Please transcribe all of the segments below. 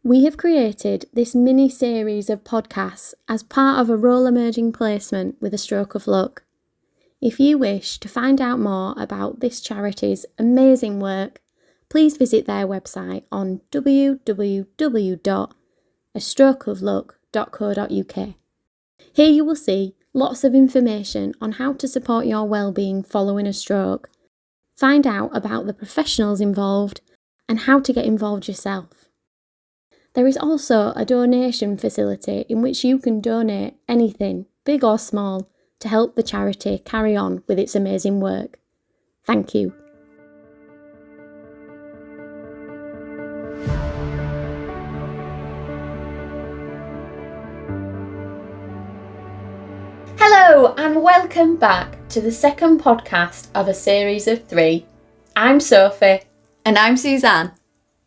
We have created this mini-series of podcasts as part of a role emerging placement with a stroke of luck. If you wish to find out more about this charity's amazing work, please visit their website on www.astrokeofluck.co.uk. Here you will see lots of information on how to support your well-being following a stroke, find out about the professionals involved, and how to get involved yourself. There is also a donation facility in which you can donate anything, big or small, to help the charity carry on with its amazing work. Thank you. Hello and welcome back to the second podcast of a series of 3. I'm Sophie. And I'm Suzanne.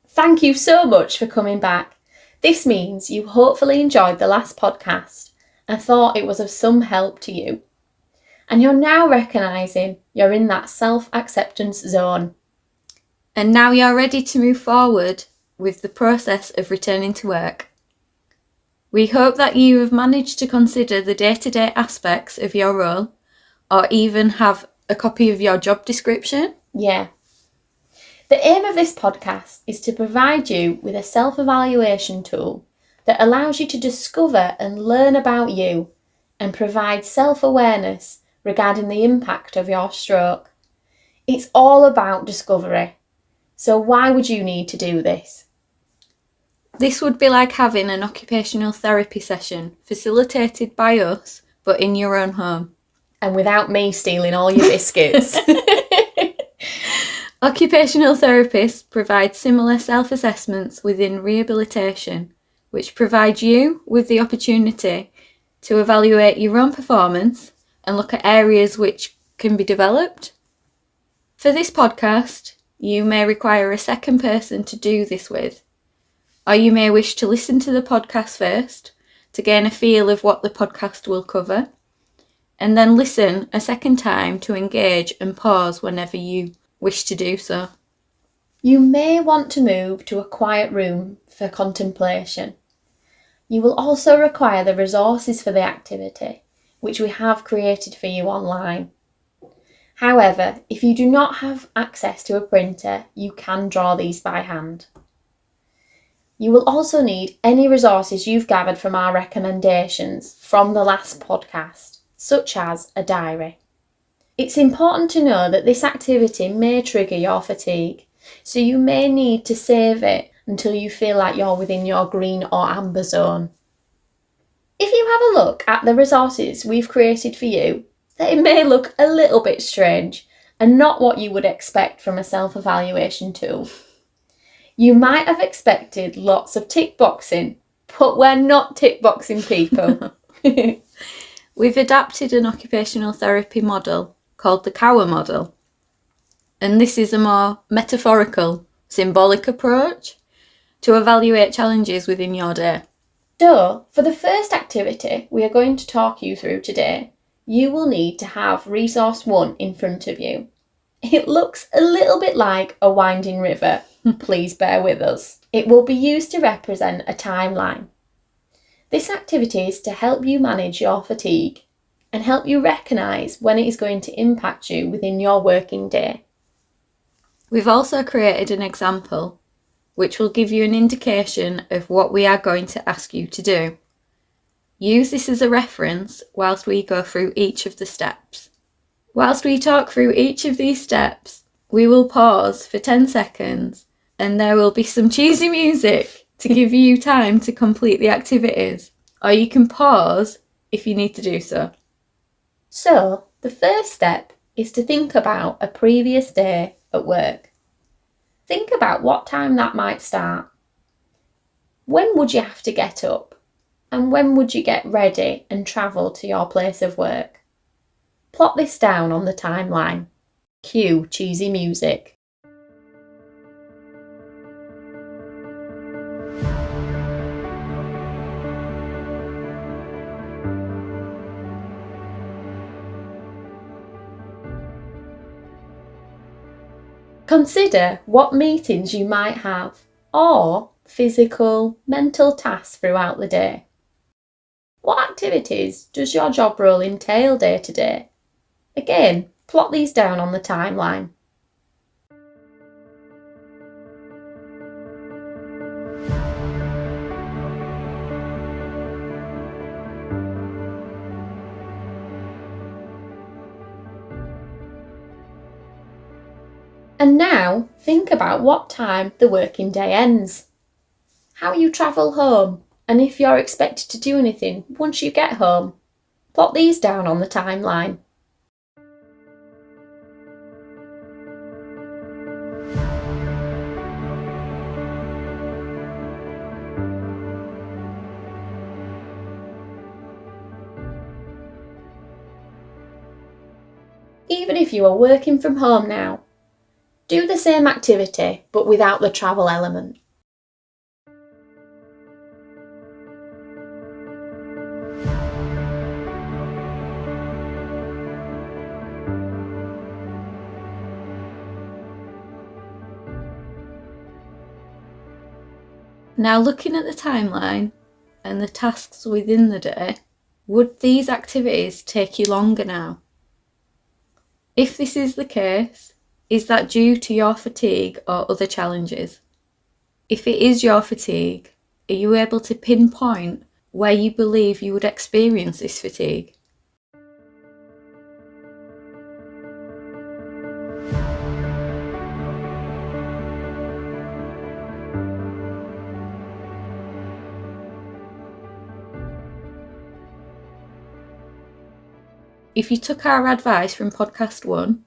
Thank you so much for coming back. This means you hopefully enjoyed the last podcast and thought it was of some help to you. And you're now recognising you're in that self-acceptance zone. And now you're ready to move forward with the process of returning to work. We hope that you have managed to consider the day-to-day aspects of your role, or even have a copy of your job description. Yeah. The aim of this podcast is to provide you with a self-evaluation tool that allows you to discover and learn about you and provide self-awareness regarding the impact of your stroke. It's all about discovery. So why would you need to do this? This would be like having an occupational therapy session facilitated by us, but in your own home. And without me stealing all your biscuits. Occupational therapists provide similar self-assessments within rehabilitation, which provide you with the opportunity to evaluate your own performance and look at areas which can be developed. For this podcast, you may require a second person to do this with, or you may wish to listen to the podcast first to gain a feel of what the podcast will cover, and then listen a second time to engage and pause whenever you wish to do so. You may want to move to a quiet room for contemplation. You will also require the resources for the activity, which we have created for you online. However, if you do not have access to a printer, you can draw these by hand. You will also need any resources you've gathered from our recommendations from the last podcast, such as a diary. It's important to know that this activity may trigger your fatigue, so you may need to save it until you feel like you're within your green or amber zone. If you have a look at the resources we've created for you, they may look a little bit strange and not what you would expect from a self-evaluation tool. You might have expected lots of tick boxing, but we're not tick boxing people. We've adapted an occupational therapy model called the Cower model, and this is a more metaphorical, symbolic approach to evaluate challenges within your day. So, for the first activity we are going to talk you through today, you will need to have resource 1 in front of you. It looks a little bit like a winding river. Please bear with us. It will be used to represent a timeline. This activity is to help you manage your fatigue and help you recognise when it is going to impact you within your working day. We've also created an example which will give you an indication of what we are going to ask you to do. Use this as a reference whilst we go through each of the steps. Whilst we talk through each of these steps, we will pause for 10 seconds and there will be some cheesy music to give you time to complete the activities, or you can pause if you need to do so. So, the first step is to think about a previous day at work. Think about what time that might start. When would you have to get up? And when would you get ready and travel to your place of work? Plot this down on the timeline. Cue cheesy music. Consider what meetings you might have, or physical, mental tasks throughout the day? What activities does your job role entail day to day? Again, plot these down on the timeline. And now think about what time the working day ends, how you travel home, and if you're expected to do anything once you get home. Plot these down on the timeline. Even if you are working from home now, do the same activity but without the travel element. Now, looking at the timeline and the tasks within the day, would these activities take you longer now? If this is the case, is that due to your fatigue or other challenges? If it is your fatigue, are you able to pinpoint where you believe you would experience this fatigue? If you took our advice from podcast 1,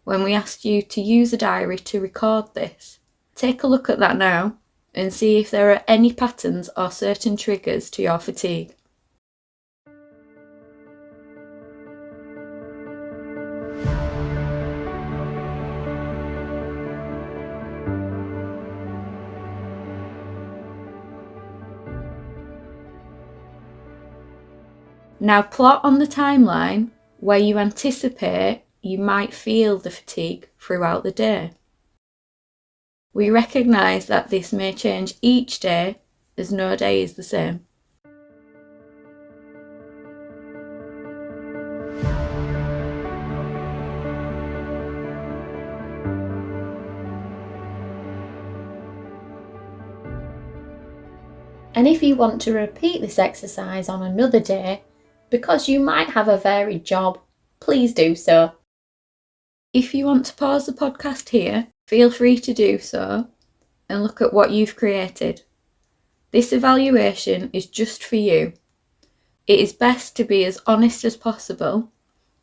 when we asked you to use a diary to record this, take a look at that now and see if there are any patterns or certain triggers to your fatigue. Now plot on the timeline where you anticipate you might feel the fatigue throughout the day. We recognise that this may change each day, as no day is the same. And if you want to repeat this exercise on another day, because you might have a varied job, please do so. If you want to pause the podcast here, feel free to do so and look at what you've created. This evaluation is just for you. It is best to be as honest as possible,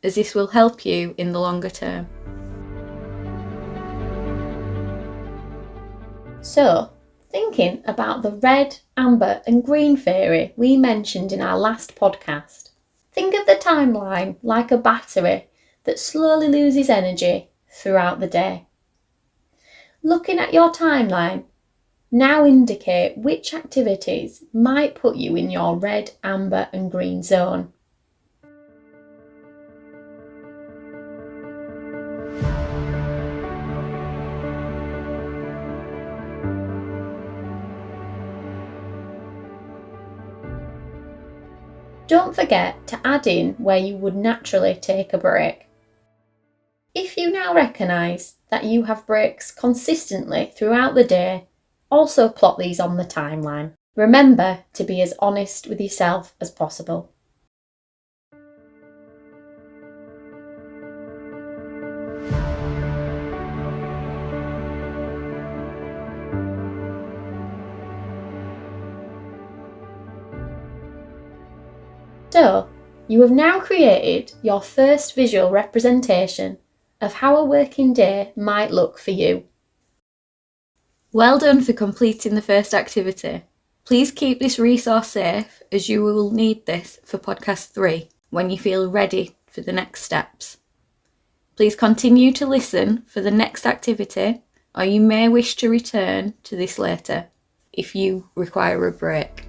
as this will help you in the longer term. So, thinking about the red, amber and green theory we mentioned in our last podcast, think of the timeline like a battery that slowly loses energy throughout the day. Looking at your timeline, now indicate which activities might put you in your red, amber and green zone. Don't forget to add in where you would naturally take a break. If you now recognise that you have breaks consistently throughout the day, also plot these on the timeline. Remember to be as honest with yourself as possible. So, you have now created your first visual representation of how a working day might look for you. Well done for completing the first activity. Please keep this resource safe, as you will need this for podcast 3 when you feel ready for the next steps. Please continue to listen for the next activity, or you may wish to return to this later if you require a break.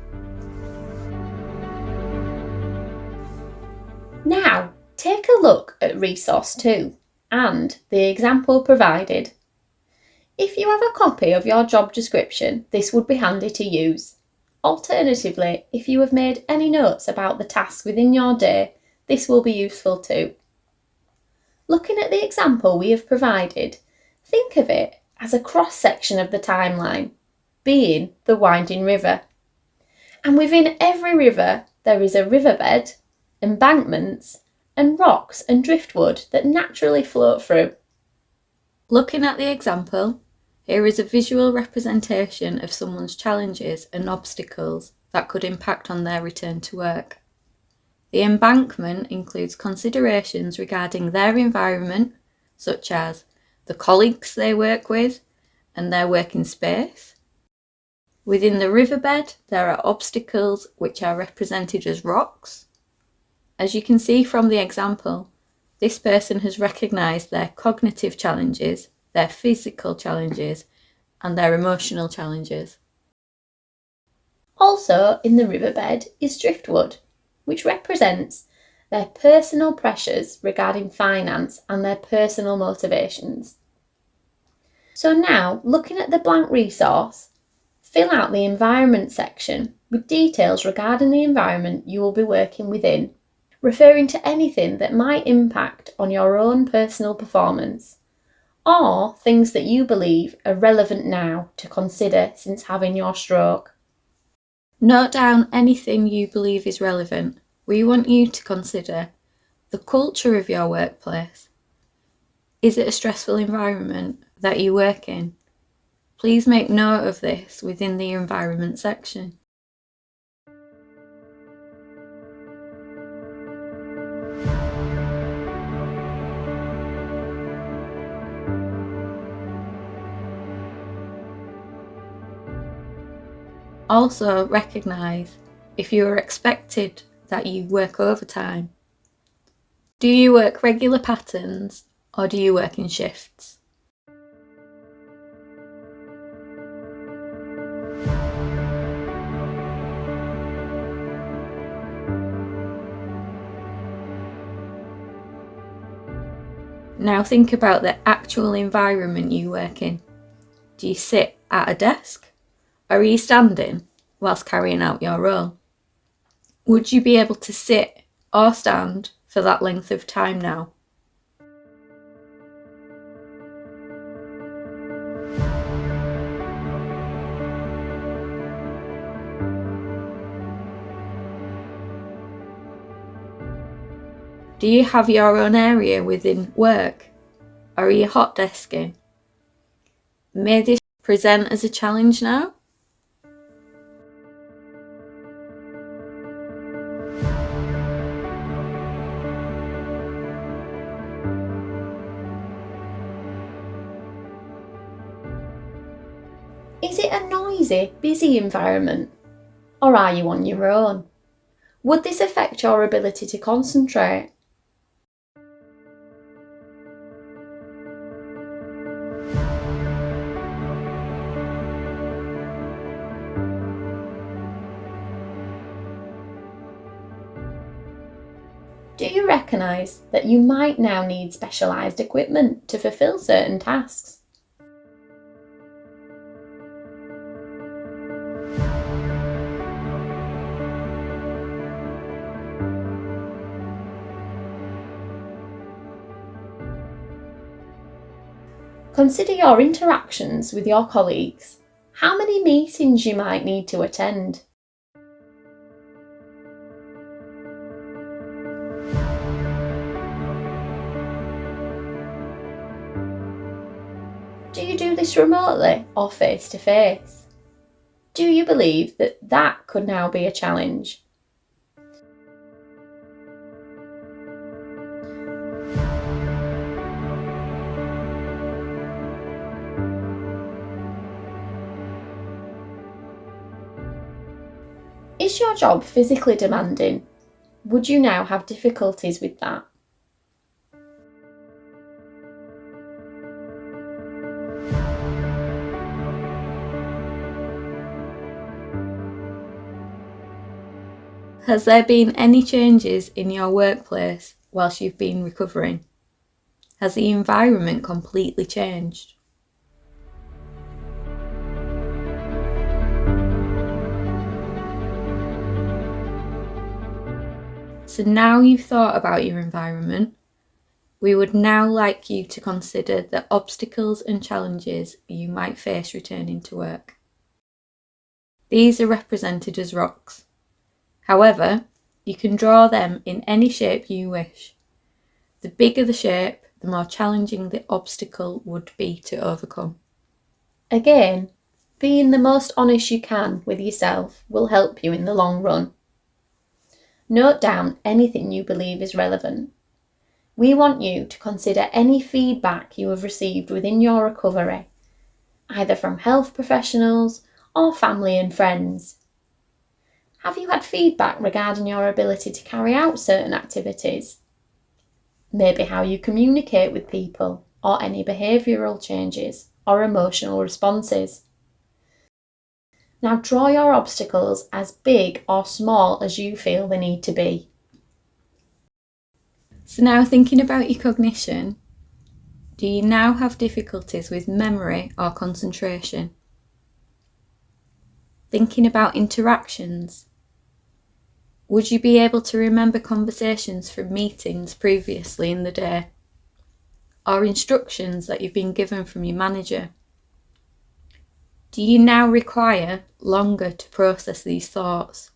Now, take a look at resource 2 and the example provided. If you have a copy of your job description, this would be handy to use. Alternatively, if you have made any notes about the tasks within your day, this will be useful too. Looking at the example we have provided, think of it as a cross-section of the timeline, being the winding river. And within every river, there is a riverbed, embankments, and rocks and driftwood that naturally float through. Looking at the example, here is a visual representation of someone's challenges and obstacles that could impact on their return to work. The embankment includes considerations regarding their environment, such as the colleagues they work with and their working space. Within the riverbed, there are obstacles which are represented as rocks. As you can see from the example, this person has recognised their cognitive challenges, their physical challenges, and their emotional challenges. Also in the riverbed is driftwood, which represents their personal pressures regarding finance and their personal motivations. So now, looking at the blank resource, fill out the environment section with details regarding the environment you will be working within, referring to anything that might impact on your own personal performance, or things that you believe are relevant now to consider since having your stroke. Note down anything you believe is relevant. We want you to consider the culture of your workplace. Is it a stressful environment that you work in? Please make note of this within the environment section. Also recognise if you are expected that you work overtime. Do you work regular patterns or do you work in shifts? Now think about the actual environment you work in. Do you sit at a desk? Or are you standing whilst carrying out your role? Would you be able to sit or stand for that length of time now? Do you have your own area within work? Or are you hot desking? May this present as a challenge now? Is it a noisy, busy environment? Or are you on your own? Would this affect your ability to concentrate? Do you recognise that you might now need specialised equipment to fulfil certain tasks? Consider your interactions with your colleagues. How many meetings you might need to attend? Do you do this remotely or face to face? Do you believe that that could now be a challenge? Is your job physically demanding? Would you now have difficulties with that? Has there been any changes in your workplace whilst you've been recovering? Has the environment completely changed? So now you've thought about your environment, we would now like you to consider the obstacles and challenges you might face returning to work. These are represented as rocks. However, you can draw them in any shape you wish. The bigger the shape, the more challenging the obstacle would be to overcome. Again, being the most honest you can with yourself will help you in the long run. Note down anything you believe is relevant. We want you to consider any feedback you have received within your recovery, either from health professionals or family and friends. Have you had feedback regarding your ability to carry out certain activities? Maybe how you communicate with people, or any behavioural changes or emotional responses. Now draw your obstacles as big or small as you feel they need to be. So now thinking about your cognition, do you now have difficulties with memory or concentration? Thinking about interactions, would you be able to remember conversations from meetings previously in the day? Or instructions that you've been given from your manager? Do you now require longer to process these thoughts?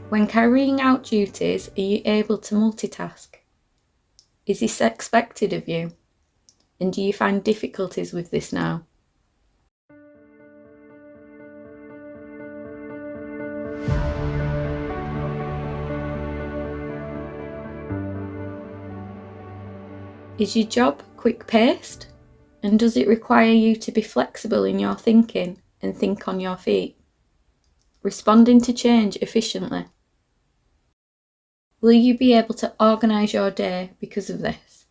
When carrying out duties, are you able to multitask? Is this expected of you? And do you find difficulties with this now? Is your job quick-paced? And does it require you to be flexible in your thinking and think on your feet? Responding to change efficiently? Will you be able to organise your day because of this?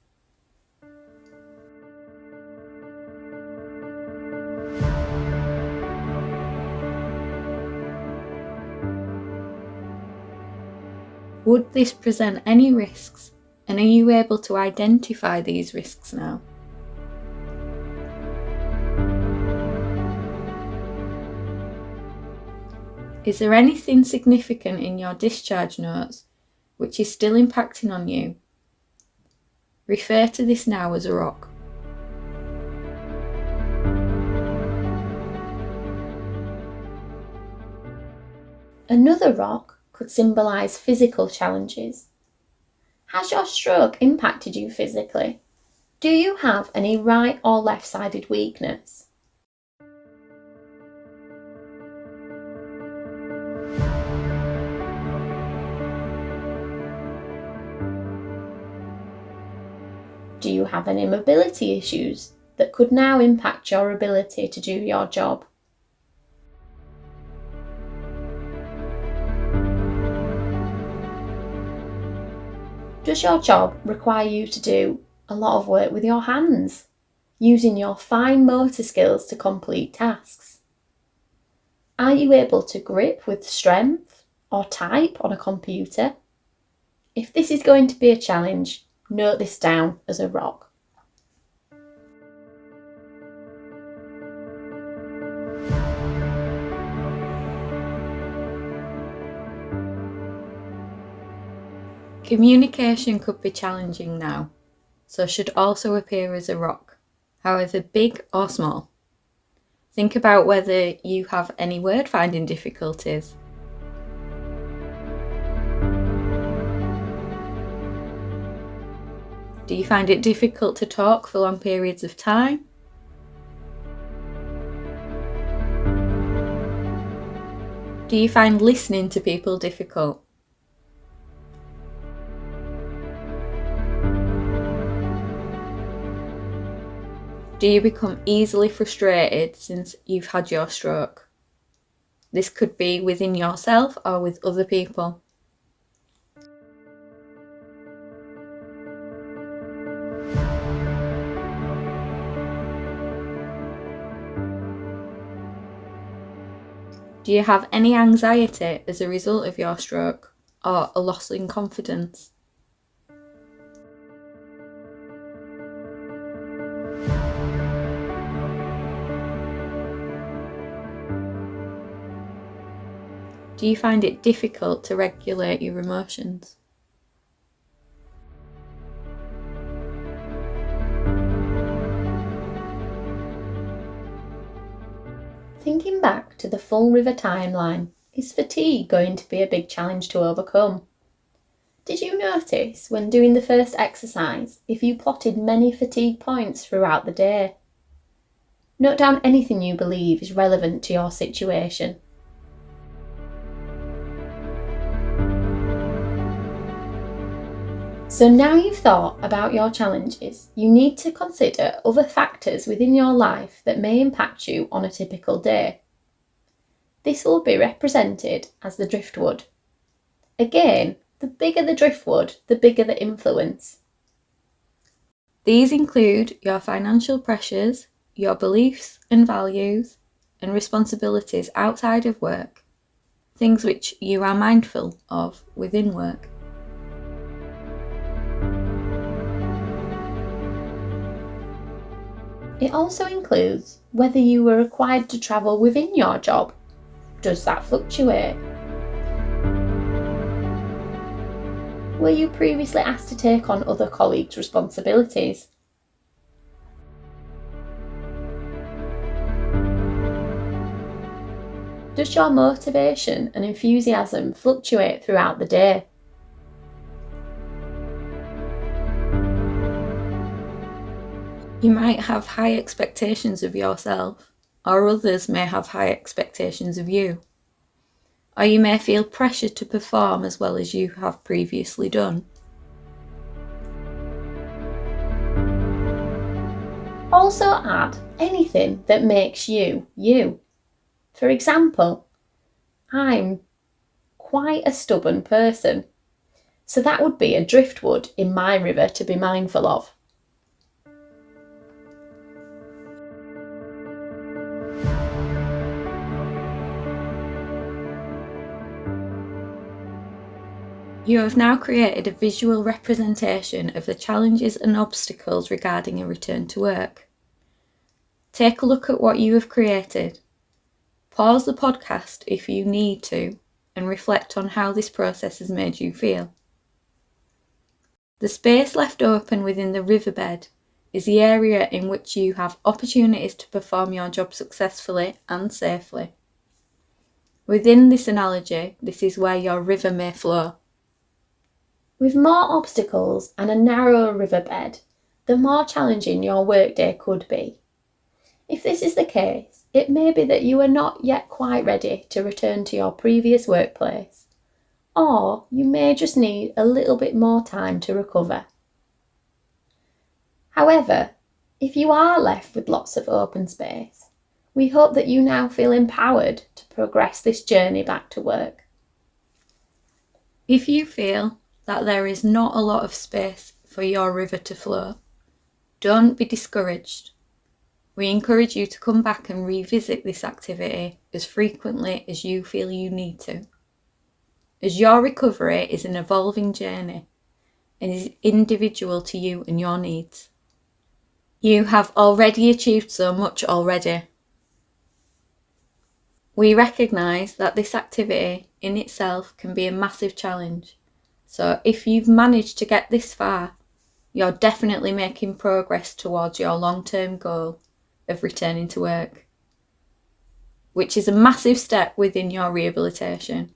Would this present any risks, and are you able to identify these risks now? Is there anything significant in your discharge notes which is still impacting on you? Refer to this now as a rock. Another rock could symbolise physical challenges. Has your stroke impacted you physically? Do you have any right or left-sided weakness? Do you have any mobility issues that could now impact your ability to do your job? Does your job require you to do a lot of work with your hands, using your fine motor skills to complete tasks? Are you able to grip with strength or type on a computer? If this is going to be a challenge, note this down as a rock. Communication could be challenging now, so should also appear as a rock, however big or small. Think about whether you have any word finding difficulties. Do you find it difficult to talk for long periods of time? Do you find listening to people difficult? Do you become easily frustrated since you've had your stroke? This could be within yourself or with other people. Do you have any anxiety as a result of your stroke or a loss in confidence? Do you find it difficult to regulate your emotions? Thinking back to the full river timeline, is fatigue going to be a big challenge to overcome? Did you notice when doing the first exercise if you plotted many fatigue points throughout the day? Note down anything you believe is relevant to your situation. So now you've thought about your challenges, you need to consider other factors within your life that may impact you on a typical day. This will be represented as the driftwood. Again, the bigger the driftwood, the bigger the influence. These include your financial pressures, your beliefs and values, and responsibilities outside of work, things which you are mindful of within work. It also includes whether you were required to travel within your job. Does that fluctuate? Were you previously asked to take on other colleagues' responsibilities? Does your motivation and enthusiasm fluctuate throughout the day? You might have high expectations of yourself, or others may have high expectations of you. Or you may feel pressure to perform as well as you have previously done. Also add anything that makes you, you. For example, I'm quite a stubborn person, so that would be a driftwood in my river to be mindful of. You have now created a visual representation of the challenges and obstacles regarding a return to work. Take a look at what you have created. Pause the podcast if you need to and reflect on how this process has made you feel. The space left open within the riverbed is the area in which you have opportunities to perform your job successfully and safely. Within this analogy, this is where your river may flow. With more obstacles and a narrower riverbed, the more challenging your workday could be. If this is the case, it may be that you are not yet quite ready to return to your previous workplace, or you may just need a little bit more time to recover. However, if you are left with lots of open space, we hope that you now feel empowered to progress this journey back to work. If you feel that there is not a lot of space for your river to flow, don't be discouraged. We encourage you to come back and revisit this activity as frequently as you feel you need to, as your recovery is an evolving journey and is individual to you and your needs. You have already achieved so much already. We recognise that this activity in itself can be a massive challenge. So if you've managed to get this far, you're definitely making progress towards your long-term goal of returning to work, which is a massive step within your rehabilitation.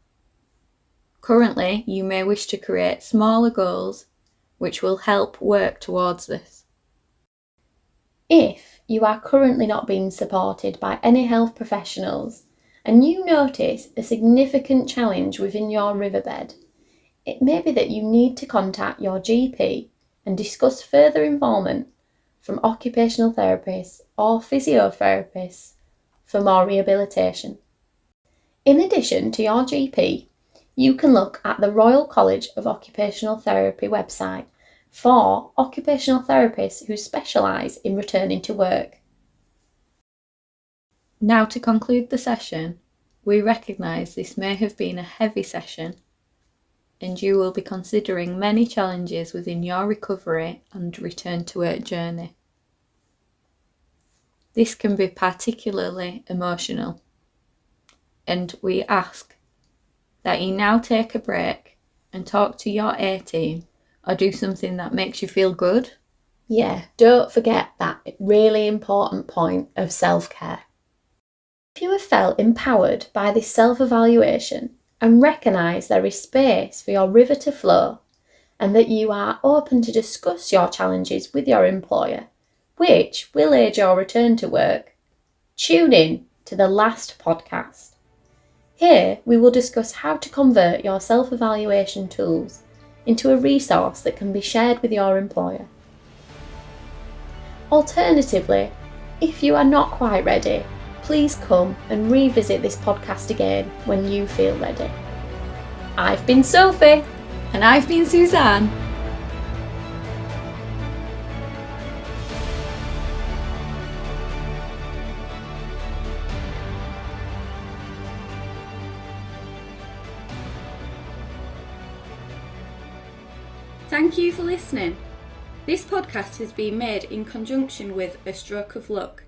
Currently, you may wish to create smaller goals which will help work towards this. If you are currently not being supported by any health professionals and you notice a significant challenge within your riverbed, it may be that you need to contact your GP and discuss further involvement from occupational therapists or physiotherapists for more rehabilitation. In addition to your GP, you can look at the Royal College of Occupational Therapy website for occupational therapists who specialise in returning to work. Now, to conclude the session, we recognise this may have been a heavy session and you will be considering many challenges within your recovery and return to work journey. This can be particularly emotional, and we ask that you now take a break and talk to your A team or do something that makes you feel good. Yeah, don't forget that really important point of self-care. If you have felt empowered by this self-evaluation and recognise there is space for your river to flow and that you are open to discuss your challenges with your employer, which will aid your return to work, tune in to the last podcast. Here we will discuss how to convert your self-evaluation tools into a resource that can be shared with your employer. Alternatively, if you are not quite ready, please come and revisit this podcast again when you feel ready. I've been Sophie. And I've been Suzanne. Thank you for listening. This podcast has been made in conjunction with A Stroke of Luck.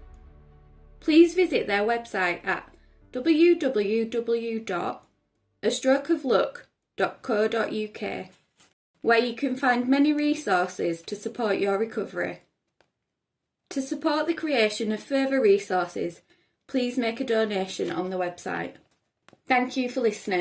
Please visit their website at www.astrokeofluck.co.uk, where you can find many resources to support your recovery. To support the creation of further resources, please make a donation on the website. Thank you for listening.